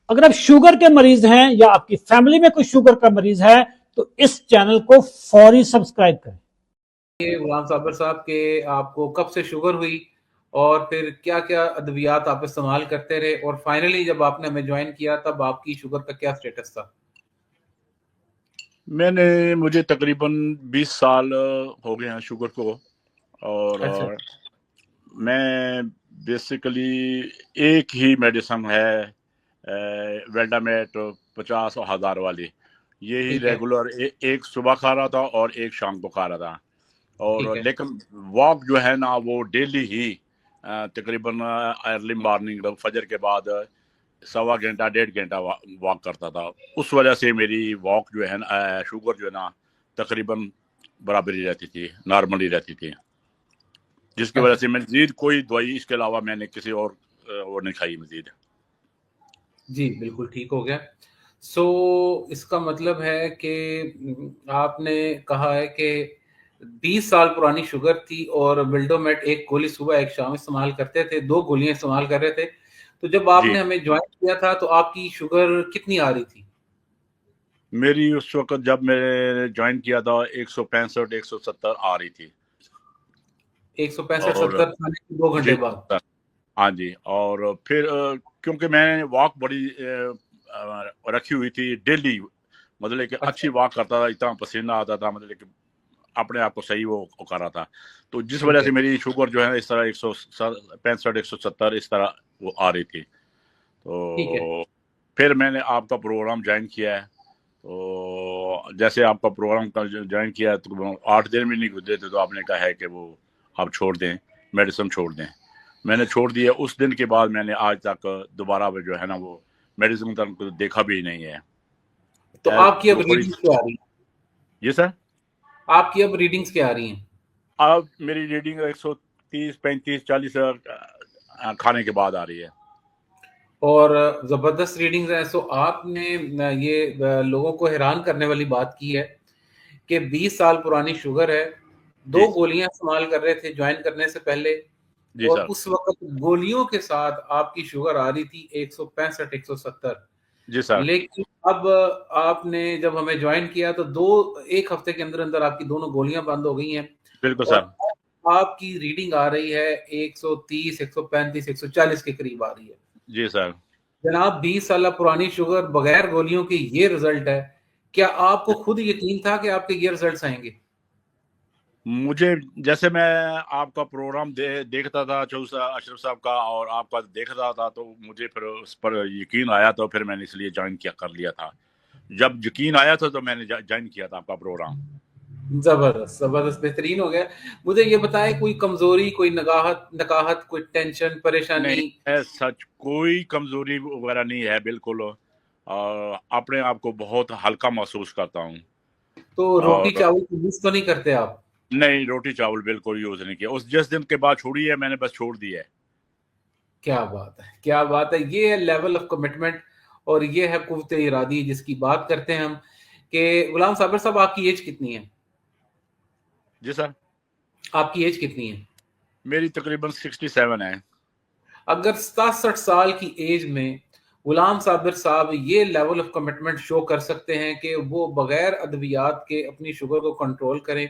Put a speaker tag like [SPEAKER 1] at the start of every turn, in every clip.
[SPEAKER 1] अगर आप शुगर के मरीज हैं या आपकी फैमिली में कोई शुगर का मरीज है तो इस चैनल को फौरी सब्सक्राइब करें।
[SPEAKER 2] गुलाम साबिर साहब के आपको कब से शुगर हुई और फिर क्या क्या अद्वियात आप इस्तेमाल करते रहे और फाइनली जब आपने हमें ज्वाइन किया तब आपकी शुगर का क्या स्टेटस था?
[SPEAKER 3] मुझे तकरीबन 20 साल हो गए हैं शुगर को। और
[SPEAKER 2] अच्छा।
[SPEAKER 3] मैं बेसिकली एक ही मेडिसिन है, वेल्डामेट 50,000 वाली, यही
[SPEAKER 2] ठीक है।
[SPEAKER 3] रेगुलर एक सुबह खा रहा था और एक शाम को खा रहा था।
[SPEAKER 2] ठीक
[SPEAKER 3] और
[SPEAKER 2] है।
[SPEAKER 3] लेकिन वॉक जो है ना वो डेली ही तकरीबन अर्ली मॉर्निंग फजर के बाद 1.25 घंटा 1.5 घंटा वॉक करता था। उस वजह से मेरी वॉक जो है ना, शुगर जो है ना तकरीबन बराबर ही रहती थी, नॉर्मल ही रहती थी, जिसकी वजह
[SPEAKER 2] अच्छा।
[SPEAKER 3] से मैं मजीद कोई दवाई इसके अलावा मैंने किसी और नहीं खाई मजीद।
[SPEAKER 2] जी बिल्कुल ठीक हो गया। सो इसका मतलब है कि आपने कहा है कि 20 साल पुरानी शुगर थी और विल्डोमेट एक गोली सुबह एक शाम इस्तेमाल करते थे, 2 गोलियां इस्तेमाल कर रहे थे। तो जब
[SPEAKER 3] जी,
[SPEAKER 2] आपने हमें ज्वाइन किया था तो आपकी शुगर कितनी आ रही थी?
[SPEAKER 3] मेरी उस वक्त जब मैंने ज्वाइन किया था 165 170 आ रही थी।
[SPEAKER 2] 165
[SPEAKER 3] और
[SPEAKER 2] 70 खाने के 2 घंटे
[SPEAKER 3] जी
[SPEAKER 2] बाद।
[SPEAKER 3] सर, हाँ जी। और फिर क्योंकि मैंने वॉक बड़ी रखी हुई थी डेली, मतलब कि
[SPEAKER 2] अच्छा।
[SPEAKER 3] अच्छी वॉक करता था, इतना पसीना आता था, मतलब कि अपने आप को सही वो कर रहा था। तो जिस
[SPEAKER 2] ठीक
[SPEAKER 3] वजह
[SPEAKER 2] है।
[SPEAKER 3] से मेरी शुगर जो है इस तरह 165 170 इस तरह वो आ रही थी।
[SPEAKER 2] ठीक है।
[SPEAKER 3] तो फिर मैंने आपका प्रोग्राम ज्वाइन किया है। तो जैसे आपका प्रोग्राम ज्वाइन किया है तो 8 दिन भी नहीं गुजरे थे तो आपने कहा है कि वो आप छोड़ दें, मेडिसिन छोड़ दें। मैंने छोड़ दिया। उस दिन के बाद मैंने आज तक दोबारा जो है ना वो मेडिसिन तक देखा भी नहीं है।
[SPEAKER 2] तो आपकी अब
[SPEAKER 3] जो बड़ी
[SPEAKER 2] रीडिंग्स क्या आ रही हैं?
[SPEAKER 3] जी सर,
[SPEAKER 2] आपकी अब रीडिंग्स क्या आ रही हैं?
[SPEAKER 3] अब मेरी रीडिंग 130 35 40 खाने के बाद आ रही है।
[SPEAKER 2] और जबरदस्त रीडिंग्स हैं। सो आपने ये लोगों को हैरान करने वाली बात की है कि 20 साल पुरानी शुगर है,
[SPEAKER 3] जी
[SPEAKER 2] 2 गोलियां इस्तेमाल कर रहे थे ज्वाइन करने से पहले,
[SPEAKER 3] जी
[SPEAKER 2] और
[SPEAKER 3] सर।
[SPEAKER 2] उस वक्त गोलियों के साथ आपकी शुगर आ रही थी 165 170।
[SPEAKER 3] जी सर।
[SPEAKER 2] लेकिन अब आपने जब हमें ज्वाइन किया तो 1 हफ्ते के अंदर अंदर आपकी दोनों गोलियां बंद हो गई हैं
[SPEAKER 3] बिल्कुल
[SPEAKER 2] और
[SPEAKER 3] सर।
[SPEAKER 2] अब आपकी रीडिंग आ रही है 130 135 140 के करीब आ रही है।
[SPEAKER 3] जी सर।
[SPEAKER 2] जनाब 20 साल पुरानी शुगर बगैर गोलियों के ये रिजल्ट है। क्या आपको खुद यकीन था कि आपके ये रिजल्ट्स आएंगे?
[SPEAKER 3] मुझे जैसे मैं आपका प्रोग्राम देखता था चौसा अशरफ साहब का और आपका देख रहा था तो मुझे फिर उस पर यकीन आया, तो फिर मैंने इसलिए ज्वाइन किया कर लिया था। जब यकीन आया था तो मैंने ज्वाइन किया था आपका प्रोग्राम।
[SPEAKER 2] जबरदस्त जबरदस्त, बेहतरीन हो गया। मुझे ये बताएं, कोई कमजोरी, कोई नगाहत नकाहत, कोई टेंशन परेशानी?
[SPEAKER 3] नहीं, सच कोई कमजोरी वगैरह नहीं है, बिल्कुल। अपने आप को बहुत हल्का महसूस करता हूँ।
[SPEAKER 2] तो रोटी
[SPEAKER 3] और
[SPEAKER 2] चावल की मिस तो नहीं करते आप?
[SPEAKER 3] नहीं, रोटी चावल बिल्कुल यूज नहीं किया। उस जिस दिन के बाद छोड़ी है मैंने, बस छोड़ दी है।
[SPEAKER 2] क्या बात है, क्या बात है! ये है लेवल ऑफ कमिटमेंट और ये है कुव्वत इरादी जिसकी बात करते हैं हम। कि गुलाम साबिर साहब, आपकी एज कितनी है?
[SPEAKER 3] जी सर,
[SPEAKER 2] आपकी एज कितनी है?
[SPEAKER 3] मेरी तकरीबन 67 है।
[SPEAKER 2] अगर 67 साल की एज में गुलाम साबिर साहब ये लेवल ऑफ कमिटमेंट शो कर सकते हैं कि वो बगैर अद्वियात के अपनी शुगर को कंट्रोल करें,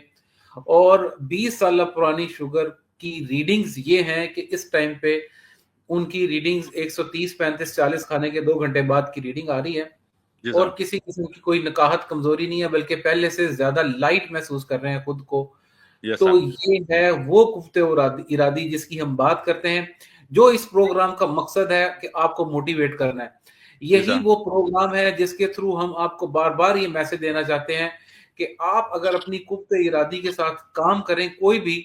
[SPEAKER 2] और 20 साल पुरानी शुगर की रीडिंग्स ये हैं कि इस टाइम पे उनकी रीडिंग्स 130 35 40 खाने के 2 घंटे बाद की रीडिंग आ रही है,
[SPEAKER 3] जी
[SPEAKER 2] और
[SPEAKER 3] सर।
[SPEAKER 2] किसी किस्म की कोई नकाहत कमजोरी नहीं है, बल्कि पहले से ज्यादा लाइट महसूस कर रहे हैं खुद को।
[SPEAKER 3] यस
[SPEAKER 2] तो
[SPEAKER 3] सर।
[SPEAKER 2] ये है वो कुफ्ते इरादी जिसकी हम बात करते हैं, जो इस प्रोग्राम का मकसद है कि आपको मोटिवेट करना है।
[SPEAKER 3] जी
[SPEAKER 2] यही
[SPEAKER 3] सर।
[SPEAKER 2] वो प्रोग्राम है जिसके थ्रू हम आपको बार बार ये मैसेज देना चाहते हैं कि आप अगर अपनी कुफ्ते इरादी के साथ काम करें कोई भी,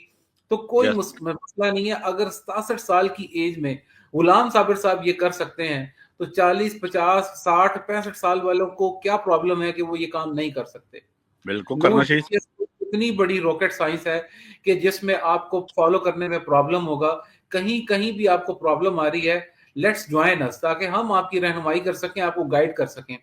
[SPEAKER 2] तो कोई
[SPEAKER 3] यस।
[SPEAKER 2] मसला नहीं है। अगर 67 साल की एज में गुलाम साबिर साहब ये कर सकते हैं, तो 40 50 60 65 साल वालों को क्या प्रॉब्लम है कि वो ये काम नहीं कर सकते?
[SPEAKER 3] बिल्कुल
[SPEAKER 2] नो,
[SPEAKER 3] करना चाहिए।
[SPEAKER 2] ये इतनी बड़ी रॉकेट साइंस है कि जिसमें आपको फॉलो करने में प्रॉब्लम होगा, कहीं कहीं भी आपको प्रॉब्लम आ रही है, लेट्स ज्वाइन अस, ताकि हम आपकी रहनुमाई कर सकें, आपको गाइड कर सकें।